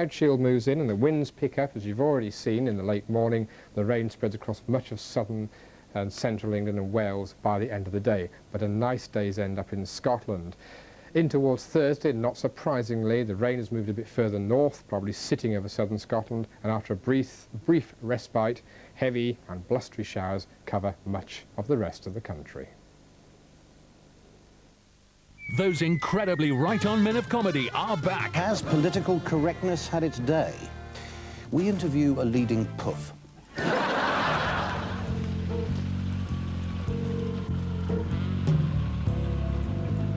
cloud shield moves in and the winds pick up, as you've already seen in the late morning. The rain spreads across much of southern and central England and Wales by the end of the day, but a nice day's end up in Scotland. In towards Thursday, not surprisingly, the rain has moved a bit further north, probably sitting over southern Scotland, and after a brief respite, heavy and blustery showers cover much of the rest of the country. Those incredibly right-on men of comedy are back. Has political correctness had its day? We interview a leading puff.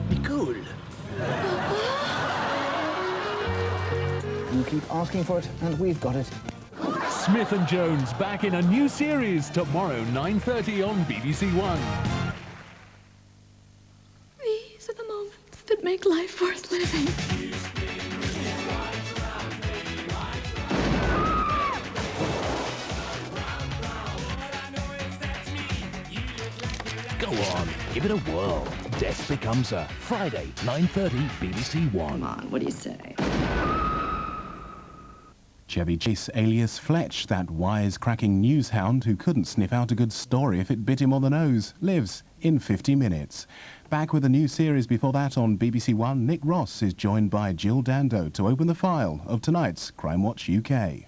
Be cool. You keep asking for it, and we've got it. Smith and Jones back in a new series tomorrow, 9:30 on BBC One. These are the moments that make life worth living. Go on, give it a whirl. Death Becomes Her. Friday, 9:30, BBC One. Come on, what do you say? Chevy Chase, alias Fletch, that wise-cracking news hound who couldn't sniff out a good story if it bit him on the nose, lives in 50 minutes. Back with a new series before that on BBC One, Nick Ross is joined by Jill Dando to open the file of tonight's Crimewatch UK.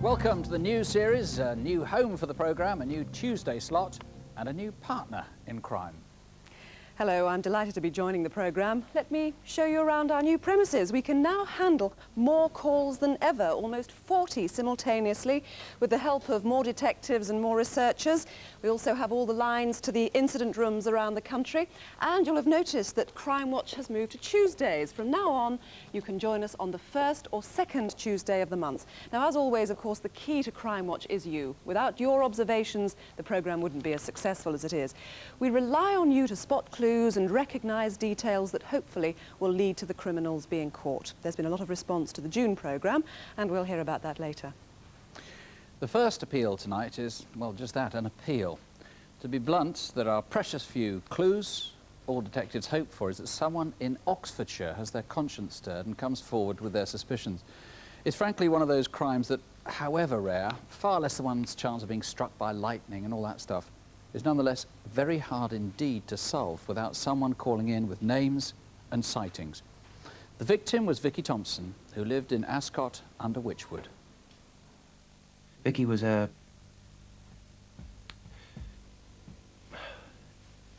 Welcome to the new series, a new home for the programme, a new Tuesday slot and a new partner in crime. Hello, I'm delighted to be joining the programme. Let me show you around our new premises. We can now handle more calls than ever, almost 40 simultaneously, with the help of more detectives and more researchers. We also have all the lines to the incident rooms around the country, and you'll have noticed that Crimewatch has moved to Tuesdays. From now on, you can join us on the first or second Tuesday of the month. Now, as always, of course, the key to Crimewatch is you. Without your observations, the programme wouldn't be as successful as it is. We rely on you to spot clues and recognise details that hopefully will lead to the criminals being caught. There's been a lot of response to the June programme, and we'll hear about that later. The first appeal tonight is, well, just that, an appeal. To be blunt, there are precious few clues. All detectives hope for is that someone in Oxfordshire has their conscience stirred and comes forward with their suspicions. It's frankly one of those crimes that, however rare, far less than one's chance of being struck by lightning and all that stuff, is nonetheless very hard indeed to solve without someone calling in with names and sightings. The victim was Vicki Thompson, who lived in Ascot under Wychwood. Vicki was I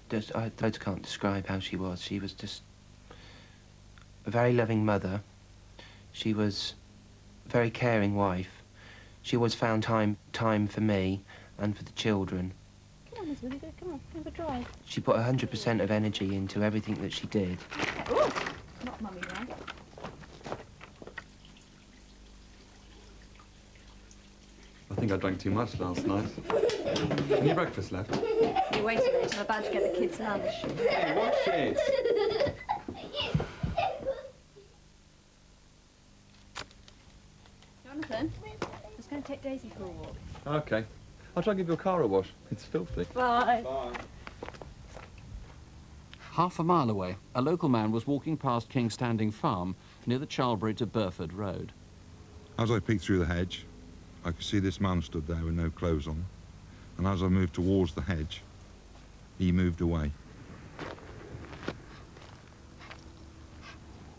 can't describe how she was. She was just a very loving mother. She was a very caring wife. She always found time for me and for the children. Come on, Willie, come on, have a drive. She put 100% of energy into everything that she did. Ooh, not mummy, right? I think I drank too much last night. Any breakfast left? You wait a minute, I'm about to get the kids' lunch. Hey, watch it! Jonathan, I was going to take Daisy for a walk. Okay. I'll try and give your car a wash. It's filthy. Bye. Bye. Half a mile away, a local man was walking past King's Standing Farm near the Charlbury to Burford Road. As I peeked through the hedge, I could see this man stood there with no clothes on. And as I moved towards the hedge, he moved away.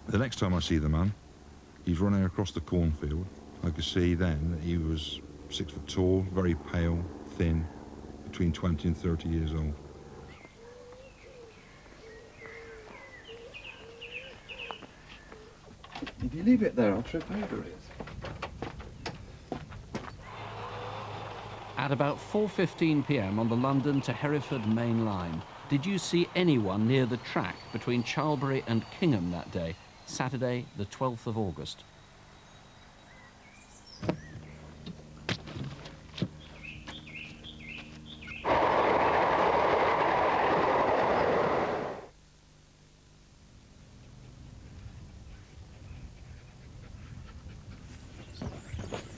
The next time I see the man, he's running across the cornfield. I could see then that he was 6 foot tall, very pale, thin, between 20 and 30 years old. If you leave it there, I'll trip over it. At about 4:15 p.m. on the London to Hereford main line, did you see anyone near the track between Charlbury and Kingham that day? Saturday, the 12th of August.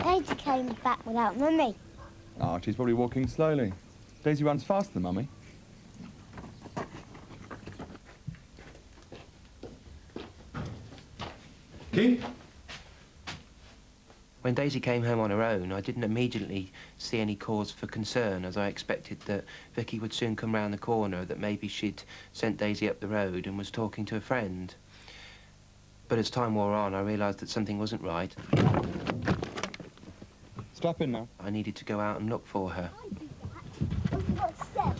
Daisy came back without Mummy. Oh, she's probably walking slowly. Daisy runs faster than Mummy. Key? When Daisy came home on her own, I didn't immediately see any cause for concern, as I expected that Vicki would soon come round the corner, that maybe she'd sent Daisy up the road and was talking to a friend. But as time wore on, I realised that something wasn't right. Strap in now. I needed to go out and look for her. What's that?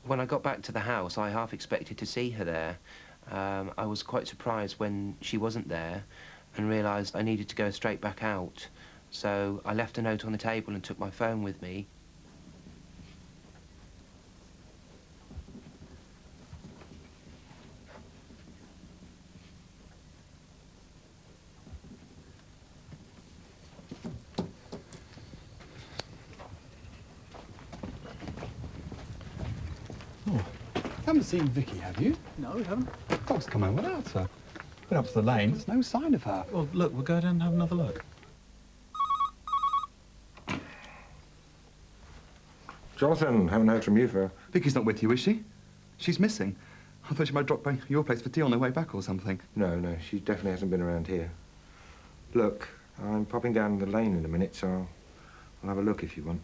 When I got back to the house, I half expected to see her there. I was quite surprised when she wasn't there and realised I needed to go straight back out. So I left a note on the table and took my phone with me. Haven't seen Vicki, have you? No, we haven't. Dog's come home without her. Been up to the lane, there's no sign of her. Well, look, we'll go down and have another look. Jonathan, haven't heard from you for... Vicky's not with you, is she? She's missing. I thought she might drop by your place for tea on her way back or something. No, she definitely hasn't been around here. Look, I'm popping down the lane in a minute, so I'll have a look if you want.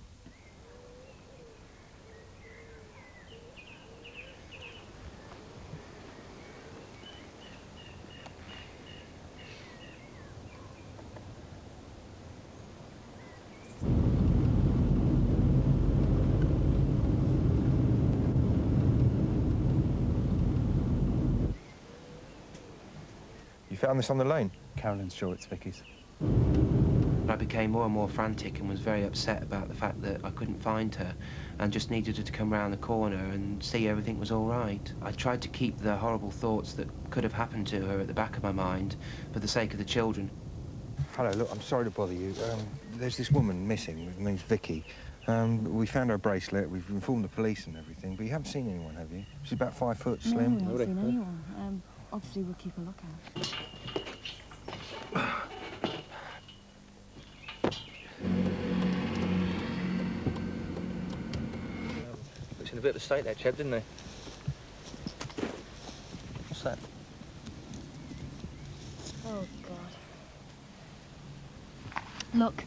You found this on the lane? Carolyn's sure it's Vicky's. I became more and more frantic and was very upset about the fact that I couldn't find her and just needed her to come round the corner and see everything was all right. I tried to keep the horrible thoughts that could have happened to her at the back of my mind for the sake of the children. Hello, look, I'm sorry to bother you. There's this woman missing. Her name's Vicki. We found her bracelet. We've informed the police and everything, but you haven't seen anyone, have you? She's about 5 foot, slim. No, we haven't seen anyone. Obviously, we'll keep a lookout. Looks in a bit of a state, that chap, didn't he? What's that? Oh, God. Look.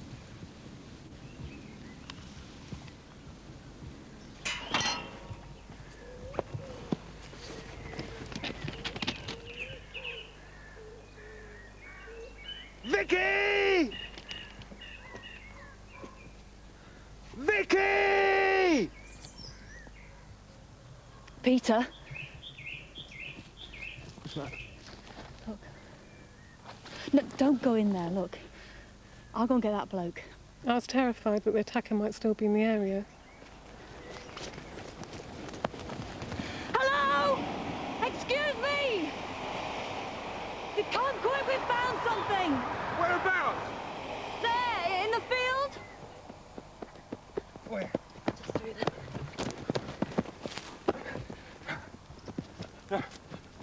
Vicki! Vicki! Peter. What's that? Look. No, don't go in there, look. I'll go and get that bloke. I was terrified that the attacker might still be in the area. Hello? Excuse me! You come quick, we found something! Whereabouts? There, in the field. Where? Just through there.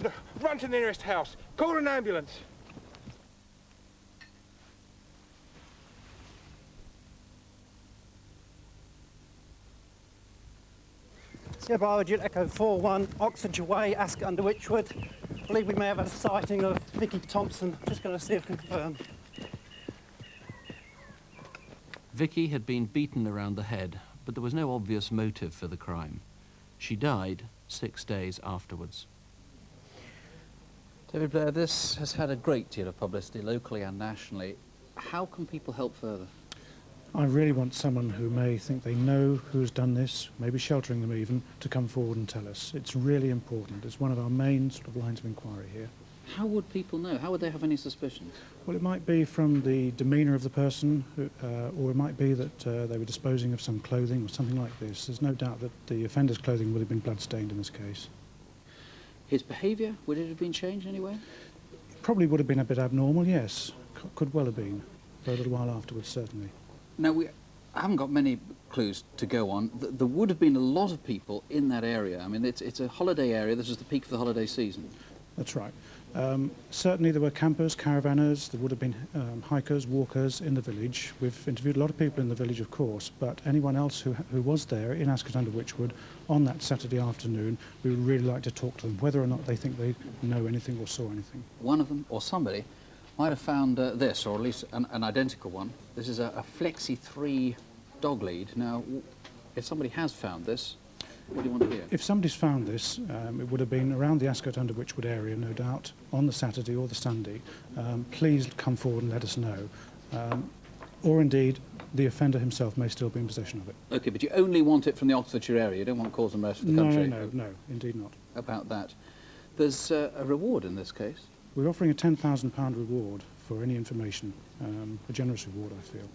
No, run to the nearest house. Call an ambulance. Sierra Biology Echo 4-1, Oxfordshire Way, Ascot under Wychwood. I believe we may have had a sighting of Vicki Thompson. Just going to see if I can confirm. Vicki had been beaten around the head, but there was no obvious motive for the crime. She died 6 days afterwards. David Blair, this has had a great deal of publicity locally and nationally. How can people help further? I really want someone who may think they know who's done this, maybe sheltering them even, to come forward and tell us. It's really important. It's one of our main sort of lines of inquiry here. How would people know? How would they have any suspicions? Well, it might be from the demeanour of the person, or it might be that they were disposing of some clothing or something like this. There's no doubt that the offender's clothing would have been blood-stained in this case. His behaviour, would it have been changed anyway? It probably would have been a bit abnormal, yes. Could well have been, for a little while afterwards, certainly. Now, we haven't got many clues to go on. There would have been a lot of people in that area. I mean, it's a holiday area. This is the peak of the holiday season. That's right. Certainly there were campers, caravanners, there would have been hikers, walkers in the village. We've interviewed a lot of people in the village, of course, but anyone else who was there in Ascot-under-Wychwood on that Saturday afternoon, we would really like to talk to them, whether or not they think they know anything or saw anything. One of them, or somebody, might have found this, or at least an identical one. This is a Flexi 3 dog lead. Now, if somebody has found this, what do you want to hear? If somebody's found this, it would have been around the Ascot-under-Wychwood area, no doubt, on the Saturday or the Sunday. Please come forward and let us know. Or indeed, the offender himself may still be in possession of it. OK, but you only want it from the Oxfordshire area. You don't want calls from the rest of the country? No, indeed not. About that. There's a reward in this case. We're offering a £10,000 reward for any information. A generous reward, I feel.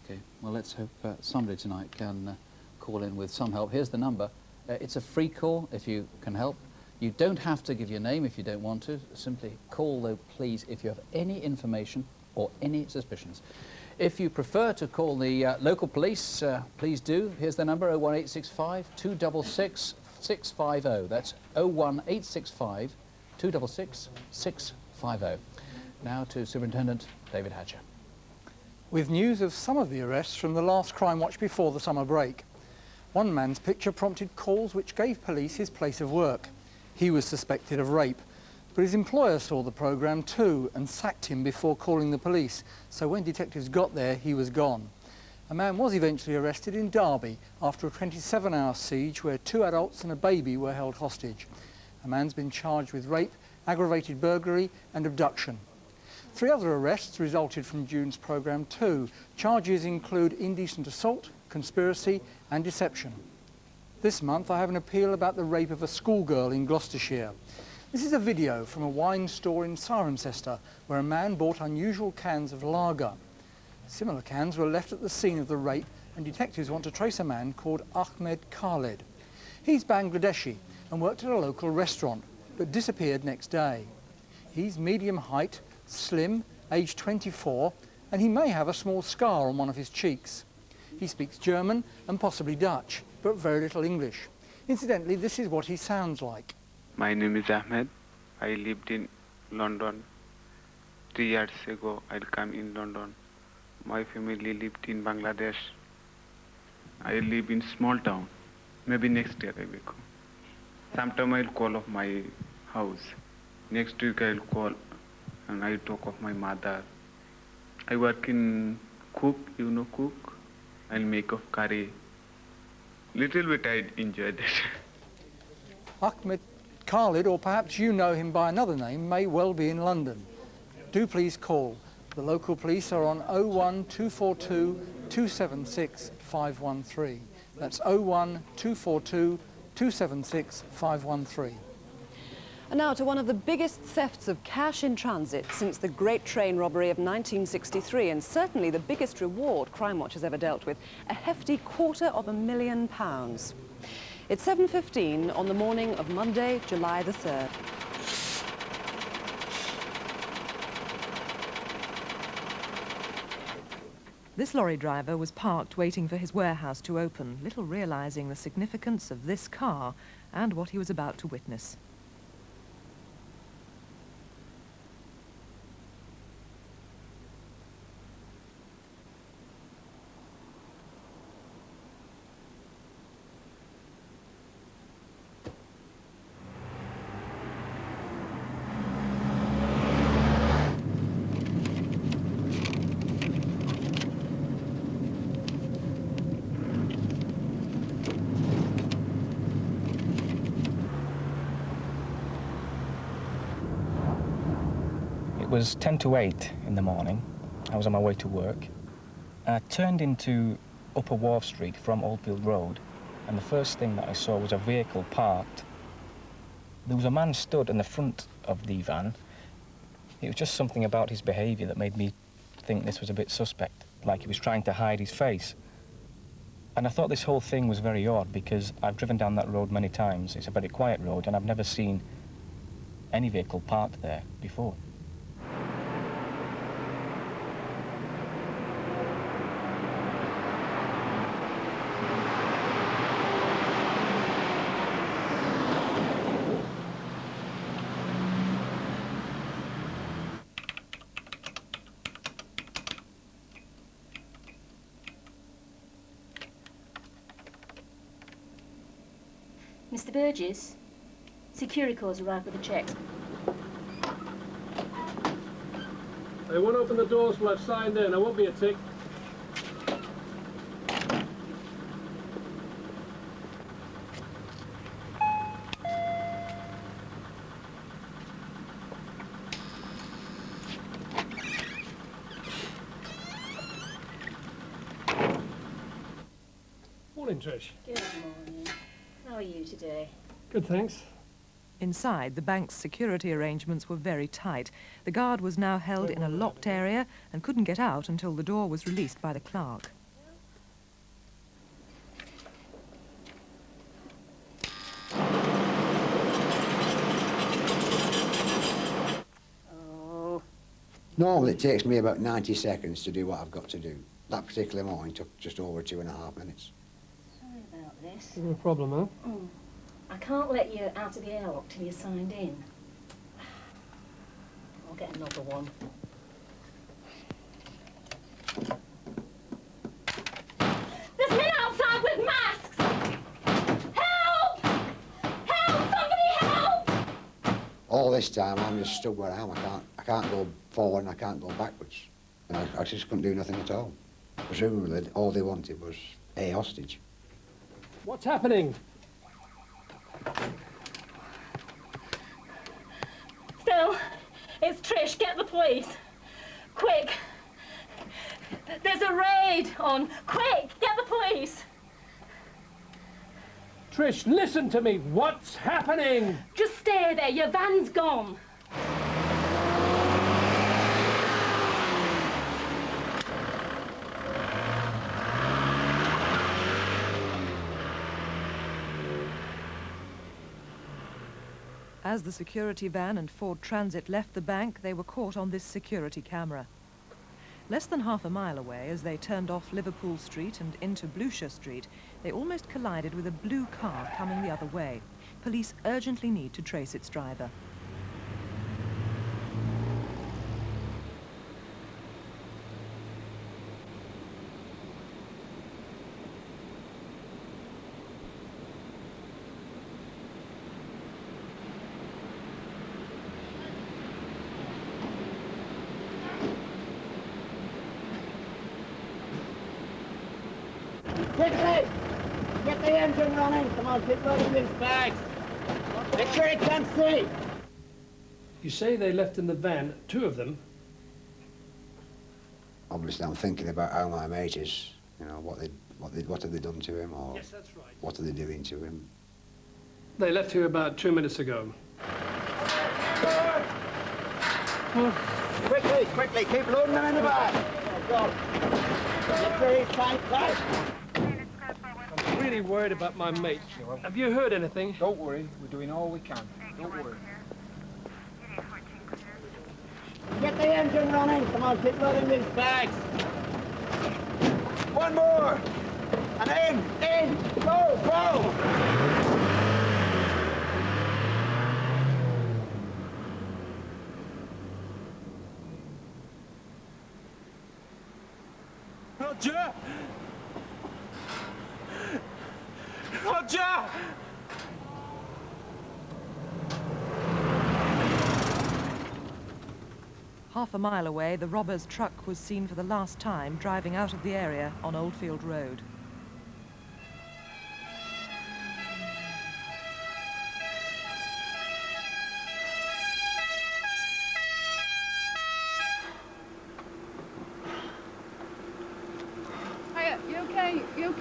OK, well, let's hope somebody tonight can call in with some help. Here's the number. It's a free call if you can help. You don't have to give your name if you don't want to. Simply call, though, please, if you have any information or any suspicions. If you prefer to call the local police, please do. Here's the number, 01865 266 650. That's 01865 266 650. Now to Superintendent David Hatcher. With news of some of the arrests from the last Crimewatch before the summer break. One man's picture prompted calls which gave police his place of work. He was suspected of rape, but his employer saw the programme too and sacked him before calling the police, so when detectives got there, he was gone. A man was eventually arrested in Derby after a 27-hour siege where 2 adults and a baby were held hostage. A man's been charged with rape, aggravated burglary and abduction. 3 other arrests resulted from June's programme too. Charges include indecent assault, conspiracy and deception. This month I have an appeal about the rape of a schoolgirl in Gloucestershire. This is a video from a wine store in Cirencester where a man bought unusual cans of lager. Similar cans were left at the scene of the rape and detectives want to trace a man called Ahmed Khalid. He's Bangladeshi and worked at a local restaurant but disappeared next day. He's medium height, slim, aged 24 and he may have a small scar on one of his cheeks. He speaks German and possibly Dutch, but very little English. Incidentally, this is what he sounds like. My name is Ahmed. I lived in London. 3 years ago, I came in London. My family lived in Bangladesh. I live in small town. Maybe next year I will come. Sometime I'll call of my house. Next week I'll call and I talk of my mother. I work in cook, you know cook. I'll make of curry. Little bit I enjoyed it. Ahmed Khalid, or perhaps you know him by another name, may well be in London. Do please call. The local police are on 01242 276 513. That's 01242 276 513. And now to one of the biggest thefts of cash in transit since the Great Train Robbery of 1963, and certainly the biggest reward Crimewatch has ever dealt with, a hefty £250,000. It's 7:15 on the morning of Monday, July the 3rd. This lorry driver was parked waiting for his warehouse to open, little realising the significance of this car and what he was about to witness. was 10 to 8 in the morning. I was on my way to work. I turned into Upper Wharf Street from Oldfield Road, and the first thing that I saw was a vehicle parked. There was a man stood in the front of the van. It was just something about his behaviour that made me think this was a bit suspect, like he was trying to hide his face. And I thought this whole thing was very odd because I've driven down that road many times. It's a very quiet road, and I've never seen any vehicle parked there before. Mr. Burgess, Securicor's arrived with the cheques. They won't open the doors till I've signed in. I won't be a tick. Morning, Trish. Good morning. How are you today? Good, thanks. Inside, the bank's security arrangements were very tight. The guard was now held in a locked area and couldn't get out until the door was released by the clerk. Normally it takes me about 90 seconds to do what I've got to do. That particular morning took just over 2.5 minutes. Sorry about this. No problem, huh? I can't let you out of the airlock till you're signed in. I'll get another one. There's men outside with masks! Help! Help! Somebody help! All this time I'm just stood where I am. I can't go forward and I can't go backwards. And I just couldn't do nothing at all. Presumably all they wanted was a hostage. What's happening? Phil, it's Trish. Get the police. Quick. There's a raid on. Quick, get the police. Trish, listen to me. What's happening? Just stay there. Your van's gone. As the security van and Ford Transit left the bank, they were caught on this security camera. Less than half a mile away, as they turned off Liverpool Street and into Gloucestershire Street, they almost collided with a blue car coming the other way. Police urgently need to trace its driver. Quickly! Get the engine running! Come on, keep loading these bags! Make sure he can't see! You say they left in the van, 2 of them? Obviously I'm thinking about how my mate is, you know, what have they done to him, or yes, that's right. What are they doing to him? They left here about 2 minutes ago. Quickly, quickly, keep loading them in the bag! Go. Get sure he's tight. I'm really worried about my mate. Have you heard anything? Don't worry, we're doing all we can. Don't worry. Get the engine running! Come on, keep loading these bags! One more! And in! Go, go! Roger! Roger! Half a mile away, the robber's truck was seen for the last time driving out of the area on Oldfield Road.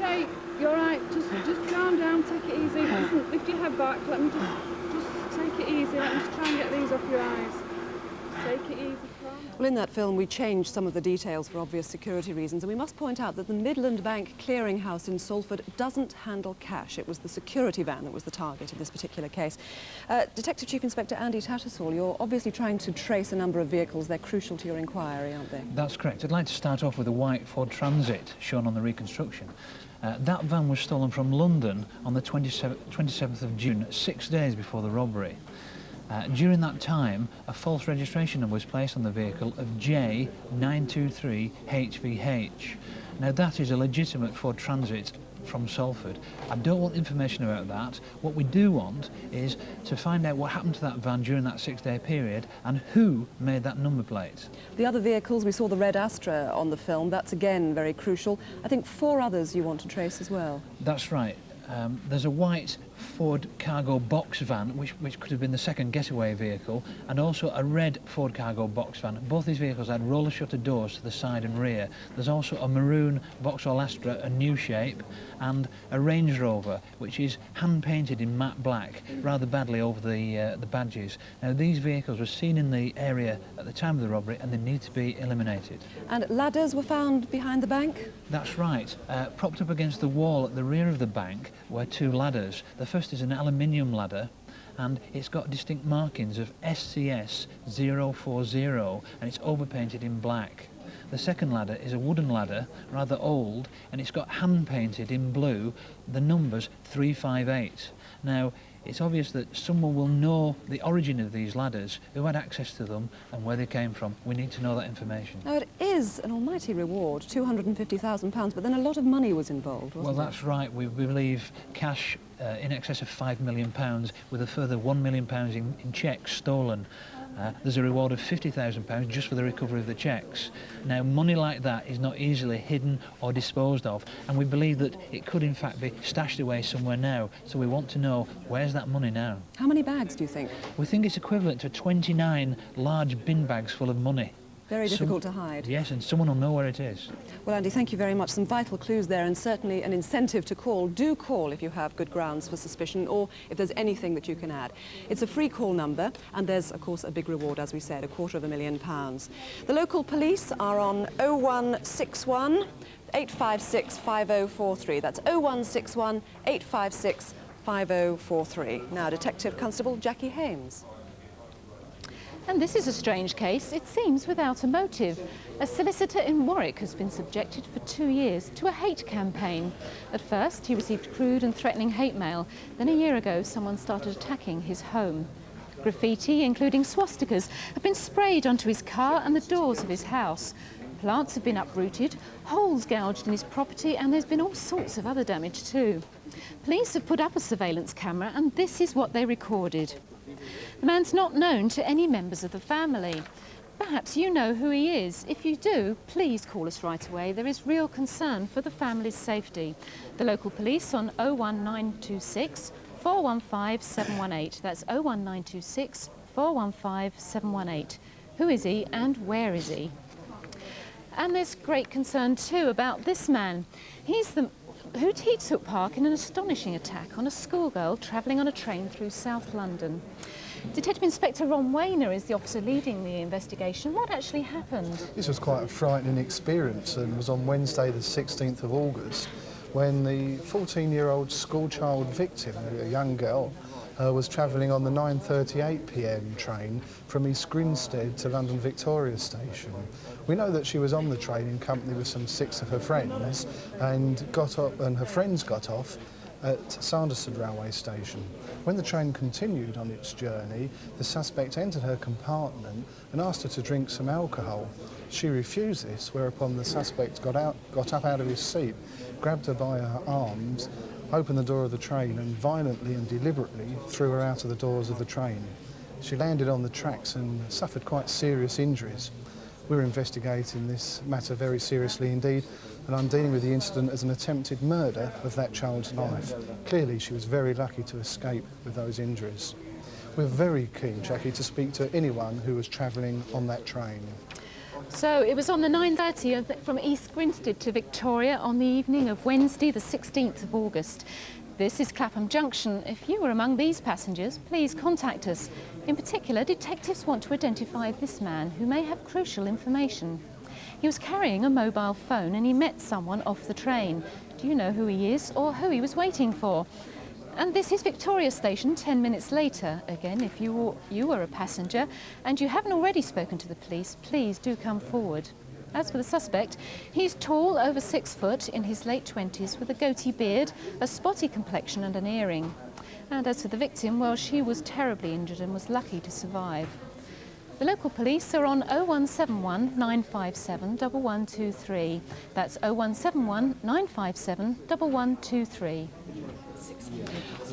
okay? You're right. Just calm down. Take it easy. Listen, lift your head back. Let me just take it easy. Let me just try and get these off your eyes. Take it easy. Well, in that film, we changed some of the details for obvious security reasons, and we must point out that the Midland Bank Clearinghouse in Salford doesn't handle cash. It was the security van that was the target in this particular case. Detective Chief Inspector Andy Tattersall, you're obviously trying to trace a number of vehicles. They're crucial to your inquiry, aren't they? That's correct. I'd like to start off with a white Ford Transit shown on the reconstruction. That van was stolen from London on the 27th of June, 6 days before the robbery. During that time, a false registration number was placed on the vehicle of J923HVH. Now that is a legitimate Ford Transit from Salford. I don't want information about that. What we do want is to find out what happened to that van during that 6-day period and who made that number plate. The other vehicles, we saw the red Astra on the film. That's again very crucial. I think 4 others you want to trace as well. That's right. There's a white Ford cargo box van, which could have been the second getaway vehicle, and also a red Ford cargo box van. Both these vehicles had roller shutter doors to the side and rear. There's also a maroon Vauxhall Astra, a new shape, and a Range Rover, which is hand-painted in matte black, rather badly over the badges. Now, these vehicles were seen in the area at the time of the robbery, and they need to be eliminated. And ladders were found behind the bank? That's right. Propped up against the wall at the rear of the bank were 2 ladders. The first is an aluminium ladder, and it's got distinct markings of SCS 040, and it's overpainted in black. The second ladder is a wooden ladder, rather old, and it's got hand-painted in blue the numbers 358. Now, it's obvious that someone will know the origin of these ladders, who had access to them and where they came from. We need to know that information. Now, it is an almighty reward, £250,000, but then a lot of money was involved, wasn't Well, that's right. We believe cash in excess of £5 million, with a further £1 million in cheques stolen. There's a reward of £50,000 just for the recovery of the cheques. Now, money like that is not easily hidden or disposed of, and we believe that it could in fact be stashed away somewhere now. So we want to know, where's that money now? How many bags do you think? We think it's equivalent to 29 large bin bags full of money. Very difficult to hide. Yes, and someone will know where it is. Well, Andy, thank you very much. Some vital clues there, and certainly an incentive to call. Do call if you have good grounds for suspicion, or if there's anything that you can add. It's a free call number, and there's, of course, a big reward, as we said, £250,000. The local police are on 0161 856 5043. That's 0161 856 5043. Now, Detective Constable Jackie Hames. And this is a strange case, it seems without a motive. A solicitor in Warwick has been subjected for 2 years to a hate campaign. At first, he received crude and threatening hate mail. Then a year ago, someone started attacking his home. Graffiti, including swastikas, have been sprayed onto his car and the doors of his house. Plants have been uprooted, holes gouged in his property, and there's been all sorts of other damage too. Police have put up a surveillance camera, and this is what they recorded. The man's not known to any members of the family. Perhaps you know who he is. If you do, please call us right away. There is real concern for the family's safety. The local police on 01926 415 718. That's 01926 415 718. Who is he and where is he? And there's great concern too about this man. He took part in an astonishing attack on a schoolgirl travelling on a train through South London. Detective Inspector Ron Wayner is the officer leading the investigation. What actually happened? This was quite a frightening experience, and was on Wednesday the 16th of August when the 14-year-old schoolchild victim, a young girl, was travelling on the 9:38 p.m. train from East Grinstead to London Victoria Station. We know that she was on the train in company with some 6 of her friends, and her friends got off at Sanderson railway station. When the train continued on its journey, the suspect entered her compartment and asked her to drink some alcohol. She refused this, whereupon the suspect got up out of his seat, grabbed her by her arms, opened the door of the train and violently and deliberately threw her out of the doors of the train. She landed on the tracks and suffered quite serious injuries. We're investigating this matter very seriously indeed, and I'm dealing with the incident as an attempted murder of that child's life. Clearly, she was very lucky to escape with those injuries. We're very keen, Jackie, to speak to anyone who was travelling on that train. So it was on the 9:30 from East Grinstead to Victoria on the evening of Wednesday, the 16th of August. This is Clapham Junction. If you were among these passengers, please contact us. In particular, detectives want to identify this man who may have crucial information. He was carrying a mobile phone and he met someone off the train. Do you know who he is or who he was waiting for? And this is Victoria Station 10 minutes later. Again, if you were a passenger and you haven't already spoken to the police, please do come forward. As for the suspect, he's tall, over 6 foot, in his late 20s, with a goatee beard, a spotty complexion and an earring. And as for the victim, well, she was terribly injured and was lucky to survive. The local police are on 0171 957 1123. That's 0171 957 1123.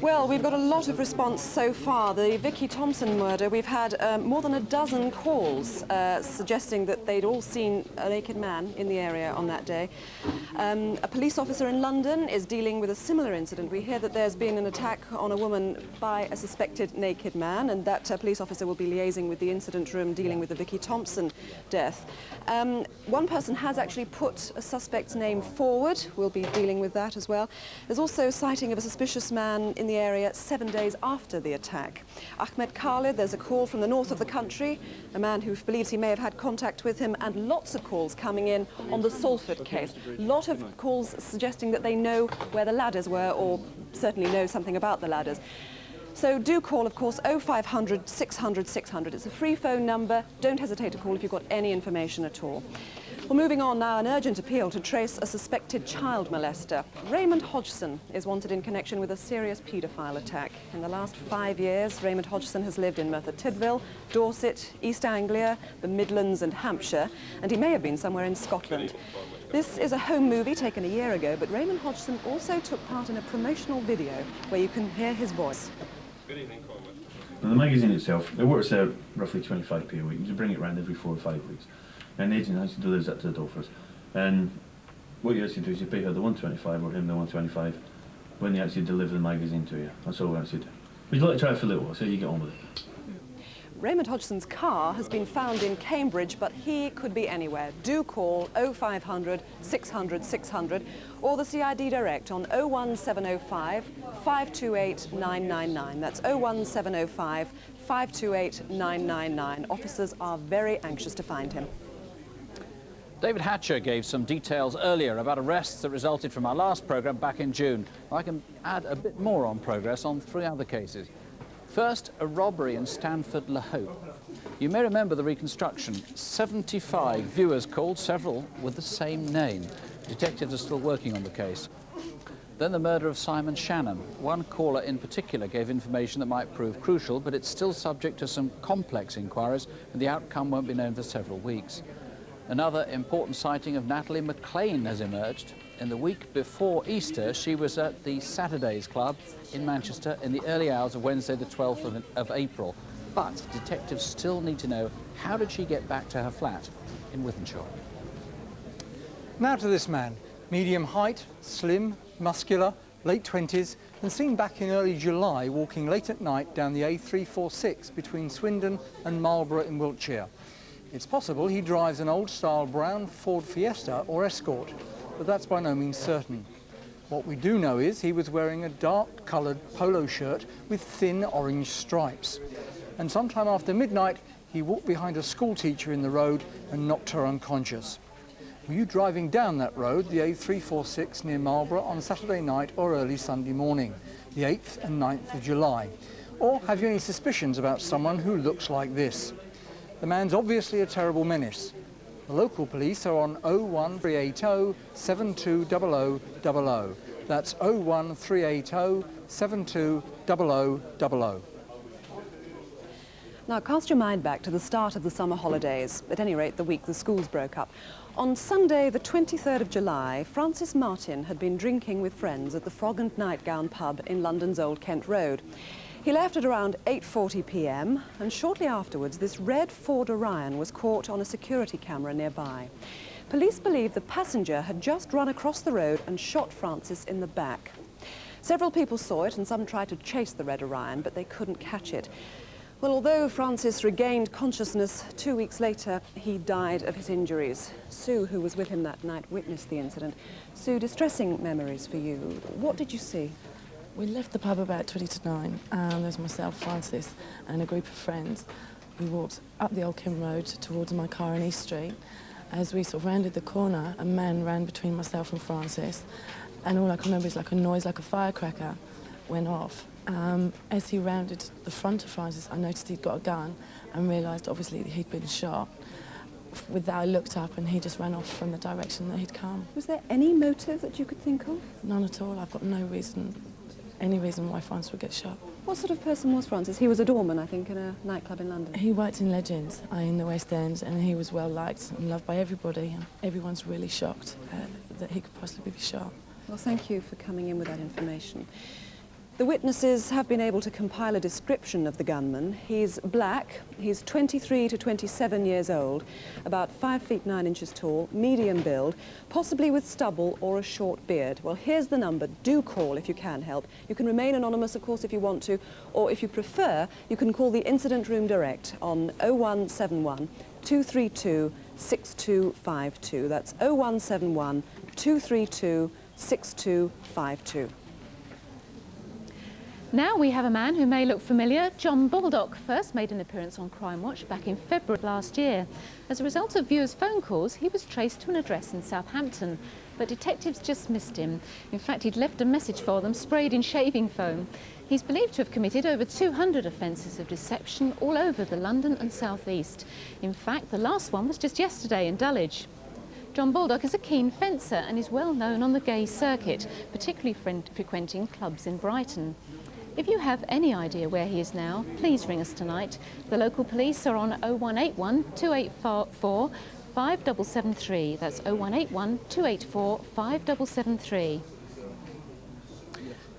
Well, we've got a lot of response so far. The Vicki Thompson murder, we've had more than a dozen calls suggesting that they'd all seen a naked man in the area on that day. A police officer in London is dealing with a similar incident. We hear that there's been an attack on a woman by a suspected naked man, and that police officer will be liaising with the incident room dealing with the Vicki Thompson death. One person has actually put a suspect's name forward. We'll be dealing with that as well. There's also a sighting of a suspicious man in the area 7 days after the attack. Ahmed Khalid, there's a call from the north of the country, a man who believes he may have had contact with him, and lots of calls coming in on the Salford case. A lot of calls suggesting that they know where the ladders were, or certainly know something about the ladders. So do call, of course, 0500 600 600. It's a free phone number. Don't hesitate to call if you've got any information at all. Well, moving on now, an urgent appeal to trace a suspected child molester. Raymond Hodgson is wanted in connection with a serious paedophile attack. In the last 5 years, Raymond Hodgson has lived in Merthyr Tydfil, Dorset, East Anglia, the Midlands and Hampshire, and he may have been somewhere in Scotland. This is a home movie taken a year ago, but Raymond Hodgson also took part in a promotional video where you can hear his voice. Good evening, Cormac. Now, the magazine itself, it works out roughly 25p a week. You bring it around every 4 or 5 weeks. And the agent actually delivers that to the door for us. And what you actually do is you pay her the 125 or him the 125 when they actually deliver the magazine to you. That's all we actually do. Would you like to try it for a little while, so you get on with it? Raymond Hodgson's car has been found in Cambridge, but he could be anywhere. Do call 0500 600 600 or the CID direct on 01705 528 999. That's 01705 528 999. Officers are very anxious to find him. David Hatcher gave some details earlier about arrests that resulted from our last programme back in June. I can add a bit more on progress on 3 other cases. First, a robbery in Stanford-le-Hope. You may remember the reconstruction. 75 viewers called, several with the same name. Detectives are still working on the case. Then the murder of Simon Shannon. One caller in particular gave information that might prove crucial, but it's still subject to some complex inquiries, and the outcome won't be known for several weeks. Another important sighting of Natalie McLean has emerged. In the week before Easter, she was at the Saturdays Club in Manchester in the early hours of Wednesday, the 12th of April. But detectives still need to know, how did she get back to her flat in Wythenshawe? Now to this man. Medium height, slim, muscular, late 20s, and seen back in early July walking late at night down the A346 between Swindon and Marlborough in Wiltshire. It's possible he drives an old-style brown Ford Fiesta or Escort, but that's by no means certain. What we do know is he was wearing a dark-coloured polo shirt with thin orange stripes. And sometime after midnight, he walked behind a schoolteacher in the road and knocked her unconscious. Were you driving down that road, the A346 near Marlborough, on Saturday night or early Sunday morning, the 8th and 9th of July? Or have you any suspicions about someone who looks like this? The man's obviously a terrible menace. The local police are on 01380 720000. That's 01380 720000. Now, cast your mind back to the start of the summer holidays, at any rate the week the schools broke up. On Sunday, the 23rd of July, Francis Martin had been drinking with friends at the Frog and Nightgown pub in London's Old Kent Road. He left at around 8:40 p.m, and shortly afterwards, this red Ford Orion was caught on a security camera nearby. Police believe the passenger had just run across the road and shot Francis in the back. Several people saw it, and some tried to chase the red Orion, but they couldn't catch it. Well, although Francis regained consciousness 2 weeks later, he died of his injuries. Sue, who was with him that night, witnessed the incident. Sue, distressing memories for you. What did you see? We left the pub about 20 to 9. There was myself, Francis, and a group of friends. We walked up the Old Kim Road towards my car in East Street. As we sort of rounded the corner, a man ran between myself and Francis, and all I can remember is like a noise like a firecracker went off. As he rounded the front of Francis, I noticed he'd got a gun and realised obviously that he'd been shot. With that, I looked up and he just ran off from the direction that he'd come. Was there any motive that you could think of? None at all. I've got no reason, any reason why Francis would get shot. What sort of person was Francis? He was a doorman, I think, in a nightclub in London. He worked in Legends in the West End, and he was well liked and loved by everybody. And everyone's really shocked that he could possibly be shot. Well, thank you for coming in with that information. The witnesses have been able to compile a description of the gunman. He's black, he's 23 to 27 years old, about 5 feet 9 inches tall, medium build, possibly with stubble or a short beard. Well, here's the number. Do call if you can help. You can remain anonymous, of course, if you want to, or if you prefer, you can call the incident room direct on 0171 232 6252. That's 0171 232 6252. Now we have a man who may look familiar. John Baldock first made an appearance on Crimewatch back in February last year. As a result of viewers' phone calls, he was traced to an address in Southampton, but detectives just missed him. In fact, he'd left a message for them sprayed in shaving foam. He's believed to have committed over 200 offences of deception all over the London and South East. In fact, the last one was just yesterday in Dulwich. John Baldock is a keen fencer and is well known on the gay circuit, particularly frequenting clubs in Brighton. If you have any idea where he is now, please ring us tonight. The local police are on 0181 284 5773. That's 0181 284 5773.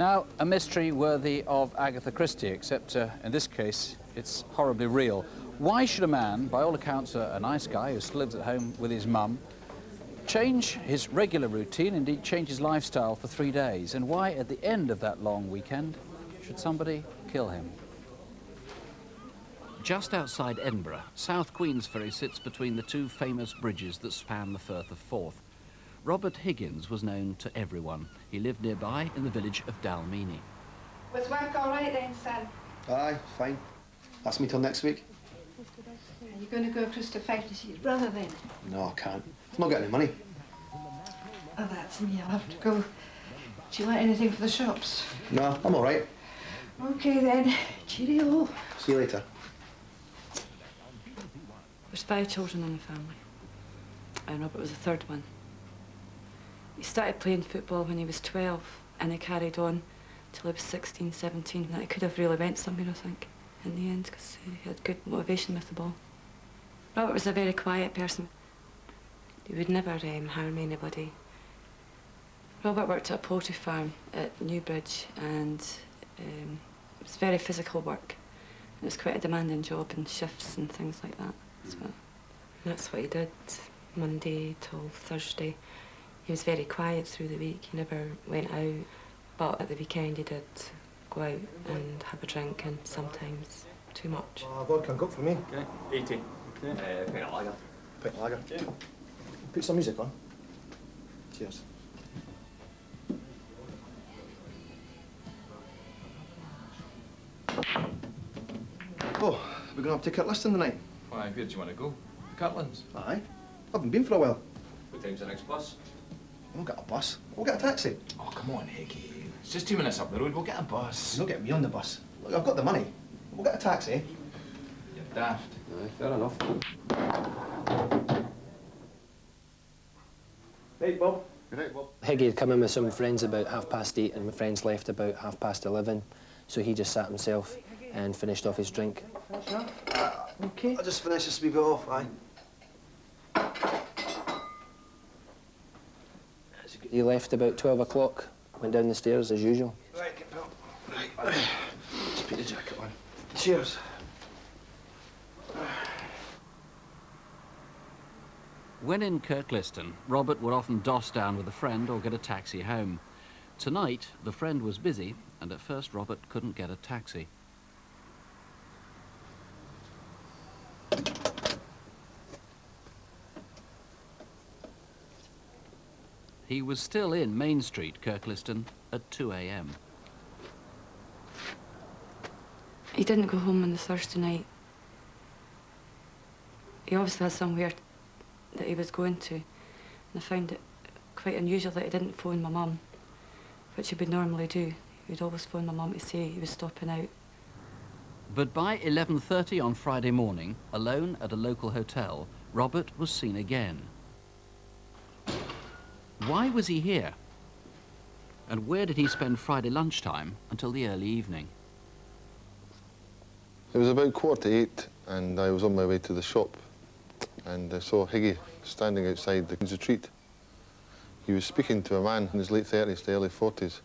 Now, a mystery worthy of Agatha Christie, except in this case, it's horribly real. Why should a man, by all accounts a nice guy who still lives at home with his mum, change his regular routine, indeed change his lifestyle for 3 days? And why, at the end of that long weekend, should somebody kill him? Just outside Edinburgh, South Queensferry sits between the two famous bridges that span the Firth of Forth. Robert Higgins was known to everyone. He lived nearby in the village of Dalmeny. Was work all right then, son? Aye, fine. That's me till next week. Are you going to go across to fight to see your brother then? No, I can't. I've not got any money. Oh, that's me. I'll have to go. Do you want anything for the shops? No, I'm all right. OK then. Cheerio. See you later. There's 5 children in the family, and Robert was the 3rd one. He started playing football when he was 12, and he carried on till he was 16, 17. That he could have really went somewhere, I think, in the end, because he had good motivation with the ball. Robert was a very quiet person. He would never harm anybody. Robert worked at a poultry farm at Newbridge, and it was very physical work. It was quite a demanding job, and shifts and things like that as well. And that's what he did, Monday till Thursday. He was very quiet through the week. He never went out, but at the weekend he did go out and have a drink, and sometimes too much. Vodka and coke for me. Okay, 80. Okay. Pint of lager. Pint of lager. Yeah. Put some music on. Cheers. Oh, we're going to have ticket listing tonight. Why, where do you want to go? Catlands? Aye. Haven't been for a while. What time's the next bus? We'll get a bus. We'll get a taxi. Oh, come on, Hickey. It's just 2 minutes up the road. We'll get a bus. You'll get me on the bus. Look, I've got the money. We'll get a taxi. You're daft. Aye, fair enough. Hey, Bob. Good night, Bob. Higgy had come in with some friends about 8:30, and my friends left about 11:30, so he just sat himself and finished off his drink. Okay. I'll just finish this wee bit off, aye. He left about 12 o'clock, went down the stairs as usual. Right, get Bill. Right. Just put the jacket on. Cheers. When in Kirkliston, Robert would often doss down with a friend or get a taxi home. Tonight, the friend was busy, and at first Robert couldn't get a taxi. He was still in Main Street, Kirkliston, at 2 a.m. He didn't go home on the Thursday night. He obviously had somewhere that he was going to, and I found it quite unusual that he didn't phone my mum, which he would normally do. He would always phone my mum to say he was stopping out. But by 11:30 on Friday morning, alone at a local hotel, Robert was seen again. Why was he here? And where did he spend Friday lunchtime until the early evening? It was about 8:15 and I was on my way to the shop and I saw Higgy standing outside the Queen's Retreat. He was speaking to a man in his late 30s to early 40s,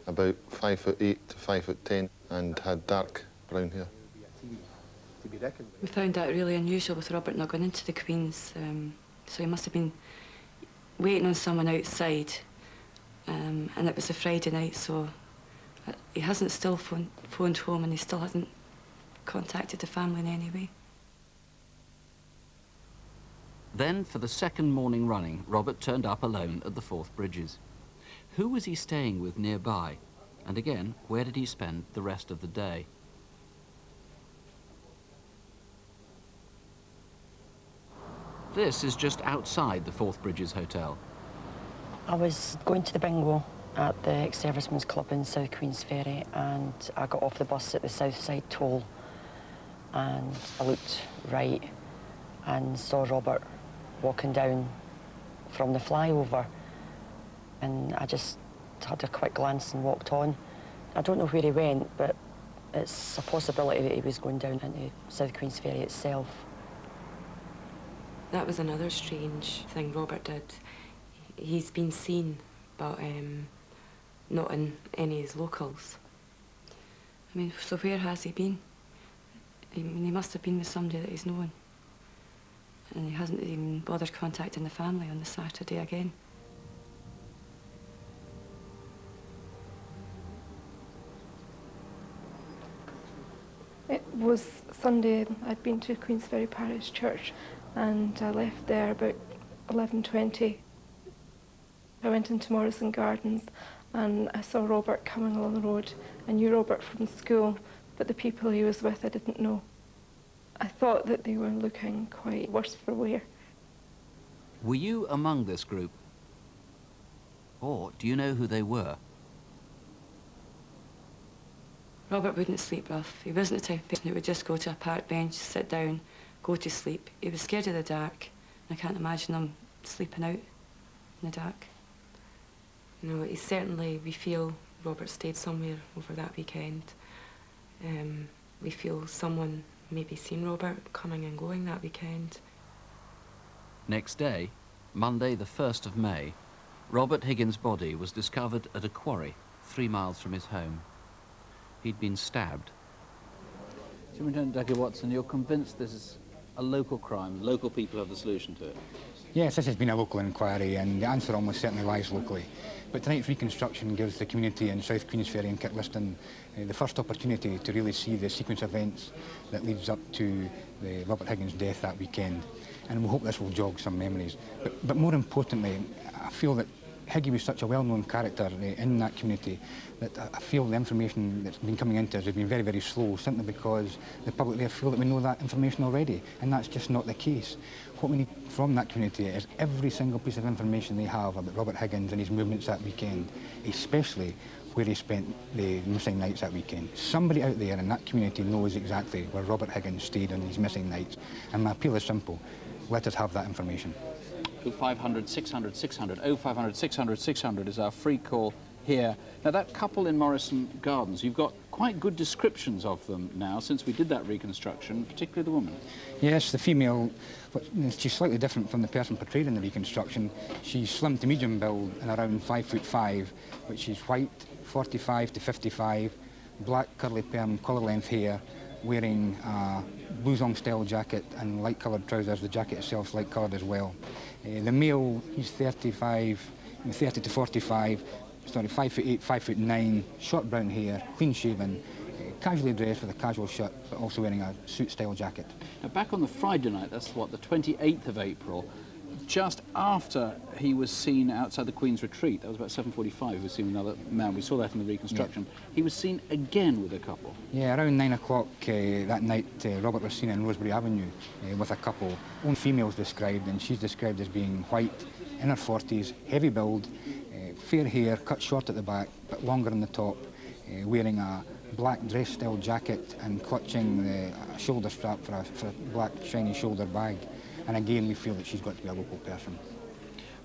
about 5'8" to 5'10", and had dark brown hair. We found that really unusual with Robert not going into the Queen's, so he must have been waiting on someone outside, and it was a Friday night, so he hasn't still phoned home and he still hasn't contacted the family in any way. Then, for the second morning running, Robert turned up alone at the Forth Bridges. Who was he staying with nearby? And again, where did he spend the rest of the day? This is just outside the Forth Bridges Hotel. I was going to the bingo at the ex-servicemen's club in South Queensferry, and I got off the bus at the Southside toll, and I looked right and saw Robert walking down from the flyover, and I just had a quick glance and walked on. I don't know where he went, but it's a possibility that he was going down into South Queensferry itself. That was another strange thing Robert did. He's been seen, but not in any of his locals. I mean, so where has he been? I mean, he must have been with somebody that he's known. And he hasn't even bothered contacting the family on the Saturday again. It was Sunday. I'd been to Queensferry Parish Church and I left there about 11:20. I went into Morrison Gardens and I saw Robert coming along the road. I knew Robert from school, but the people he was with I didn't know. I thought that they were looking quite worse for wear. Were you among this group? Or do you know who they were? Robert wouldn't sleep rough. He wasn't the type of person who would just go to a park bench, sit down, go to sleep. He was scared of the dark. I can't imagine him sleeping out in the dark. You know, we feel Robert stayed somewhere over that weekend. We feel someone maybe seen Robert coming and going that weekend. Next day, Monday the 1st of May, Robert Higgins' body was discovered at a quarry 3 miles from his home. He'd been stabbed. Superintendent Jackie Watson, you're convinced this is a local crime, local people have the solution to it? Yes, this has been a local inquiry and the answer almost certainly lies locally. But tonight's reconstruction gives the community in South Queensferry and Kirkliston the first opportunity to really see the sequence of events that leads up to the Robert Higgins' death that weekend. And we hope this will jog some memories. But more importantly, I feel that Higgy was such a well-known character in that community that I feel the information that's been coming into us has been very, very slow, simply because the public there feel that we know that information already, and that's just not the case. What we need from that community is every single piece of information they have about Robert Higgins and his movements that weekend, especially where he spent the missing nights that weekend. Somebody out there in that community knows exactly where Robert Higgins stayed on these missing nights, and my appeal is simple: let us have that information. 0500 600 600, 0500 600 600 is our free call here. Now that couple in Morrison Gardens, you've got quite good descriptions of them now since we did that reconstruction, particularly the woman. Yes, the female, she's slightly different from the person portrayed in the reconstruction. She's slim to medium build and around 5'5", which is white, 45 to 55, black curly perm, collar length hair, wearing a blouson style jacket and light coloured trousers. The jacket itself is light coloured as well. The male, he's 30 to 45, sorry, 5'8", 5'9", short brown hair, clean shaven, casually dressed with a casual shirt, but also wearing a suit style jacket. Now back on the Friday night, that's what, the 28th of April, just after he was seen outside the Queen's Retreat. That was about 7:45. He was seen with another man. We saw that in the reconstruction. Yeah. He was seen again with a couple. Yeah, around 9 o'clock that night, Robert was seen in Rosebery Avenue with a couple. One female's described, and she's described as being white, in her 40s, heavy build, fair hair, cut short at the back, but longer on the top, wearing a black dress-style jacket and clutching a shoulder strap for a black shiny shoulder bag. And again, we feel that she's got to be a local person.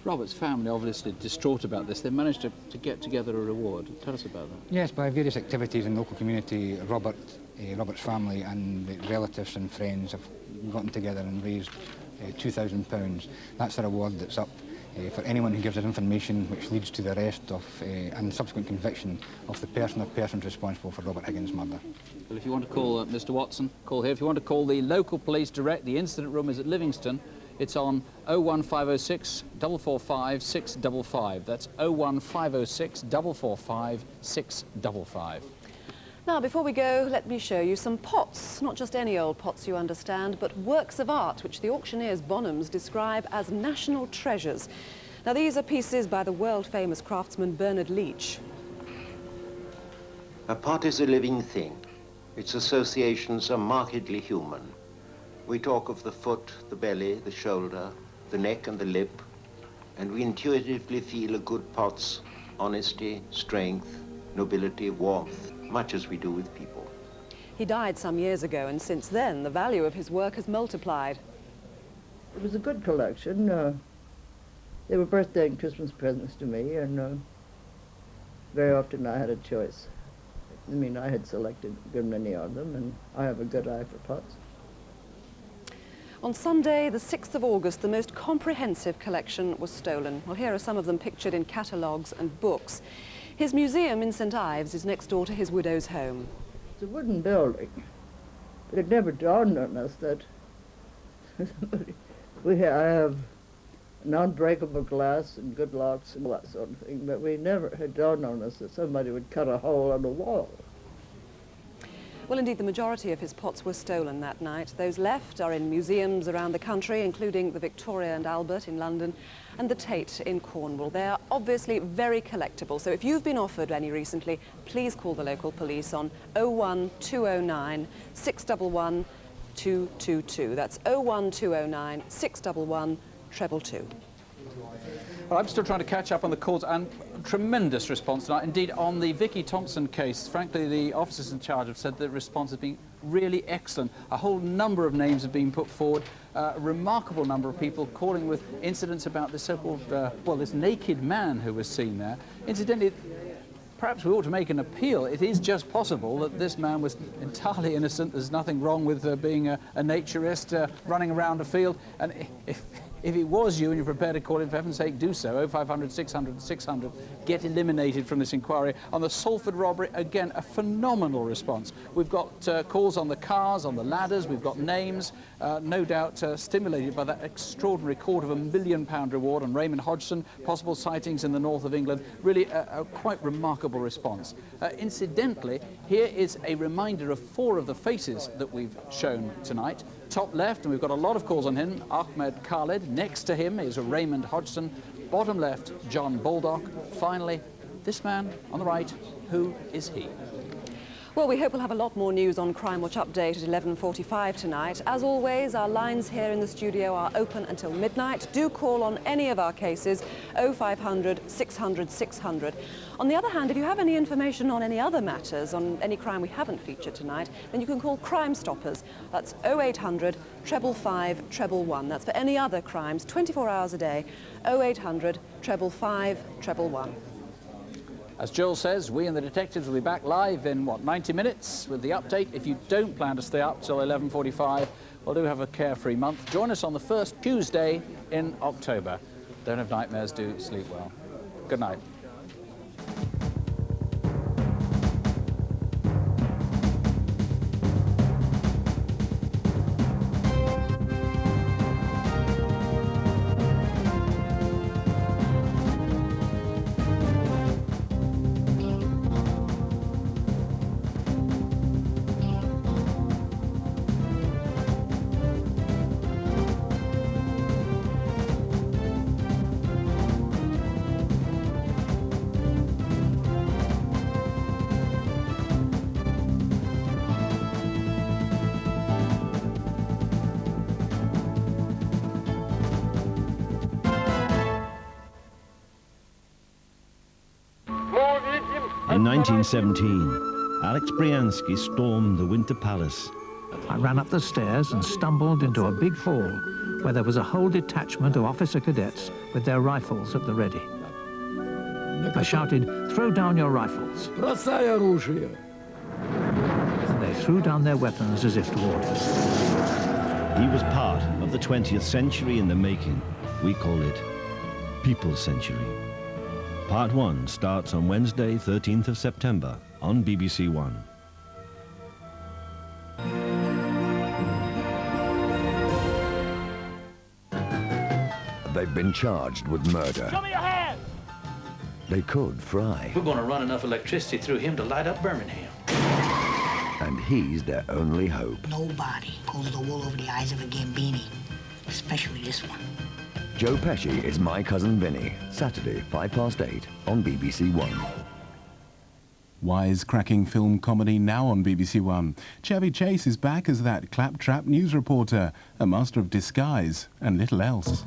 Robert's family obviously distraught about this. They managed to get together a reward. Tell us about that. Yes, by various activities in the local community, Robert's family and the relatives and friends have gotten together and raised £2,000. That's a reward that's up for anyone who gives us information which leads to the arrest of and subsequent conviction of the person or persons responsible for Robert Higgins' murder. Well, if you want to call Mr. Watson, call here. If you want to call the local police direct, the incident room is at Livingston. It's on 01506 445 655. That's 01506 445 655. Now, before we go, let me show you some pots. Not just any old pots, you understand, but works of art, which the auctioneers Bonhams describe as national treasures. Now, these are pieces by the world-famous craftsman Bernard Leach. A pot is a living thing. Its associations are markedly human. We talk of the foot, the belly, the shoulder, the neck and the lip, and we intuitively feel a good pot's honesty, strength, nobility, warmth, much as we do with people. He died some years ago, and since then, the value of his work has multiplied. It was a good collection. They were birthday and Christmas presents to me, and very often I had a choice. I mean, I had selected a good many of them, and I have a good eye for pots. On Sunday, the 6th of August, the most comprehensive collection was stolen. Well, here are some of them pictured in catalogues and books. His museum in St Ives is next door to his widow's home. It's a wooden building, but it never dawned on us that I have non-breakable glass and good locks and all that sort of thing, but we never had dawned on us that somebody would cut a hole on the wall. Well, indeed, the majority of his pots were stolen that night. Those left are in museums around the country, including the Victoria and Albert in London and the Tate in Cornwall. They are obviously very collectible, so if you've been offered any recently, please call the local police on 01209 611 222. That's 01209 611 222. Well, I'm still trying to catch up on the calls, and tremendous response tonight. Indeed, on the Vicki Thompson case, frankly, the officers in charge have said the response has been really excellent. A whole number of names have been put forward, a remarkable number of people calling with incidents about this so-called, well, this naked man who was seen there. Incidentally, perhaps we ought to make an appeal. It is just possible that this man was entirely innocent. There's nothing wrong with being a naturist running around a field. And if it was you and you're prepared to call in, for heaven's sake, do so. 0500 600 600. Get eliminated from this inquiry. On the Salford robbery, again, a phenomenal response. We've got calls on the cars, on the ladders. We've got names, no doubt stimulated by that extraordinary £250 million reward on Raymond Hodgson, possible sightings in the north of England. Really a quite remarkable response. Incidentally, here is a reminder of 4 of the faces that we've shown tonight. Top left, and we've got a lot of calls on him, Ahmed Khalid. Next to him is Raymond Hodgson. Bottom left, John Baldock. Finally, this man on the right, who is he? Well, we hope we'll have a lot more news on Crimewatch Update at 11:45 tonight. As always, our lines here in the studio are open until midnight. Do call on any of our cases, 0500 600 600. On the other hand, if you have any information on any other matters, on any crime we haven't featured tonight, then you can call Crime Stoppers. That's 0800 555 111. That's for any other crimes, 24 hours a day, 0800 555 111. As Joel says, we and the detectives will be back live in, 90 minutes with the update. If you don't plan to stay up till 11:45, we'll do have a carefree month. Join us on the first Tuesday in October. Don't have nightmares, do sleep well. Good night. In 1917, Alex Briansky stormed the Winter Palace. I ran up the stairs and stumbled into a big hall where there was a whole detachment of officer cadets with their rifles at the ready. I shouted, "Throw down your rifles." And they threw down their weapons as if to order. He was part of the 20th century in the making. We call it People's Century. Part 1 starts on Wednesday, 13th of September on BBC One. They've been charged with murder. Show me your hand! They could fry. We're going to run enough electricity through him to light up Birmingham. And he's their only hope. Nobody pulls the wool over the eyes of a Gambini, especially this one. Joe Pesci is My Cousin Vinny, Saturday, 8:05 on BBC One. Wisecracking film comedy now on BBC One. Chevy Chase is back as that claptrap news reporter, a master of disguise and little else.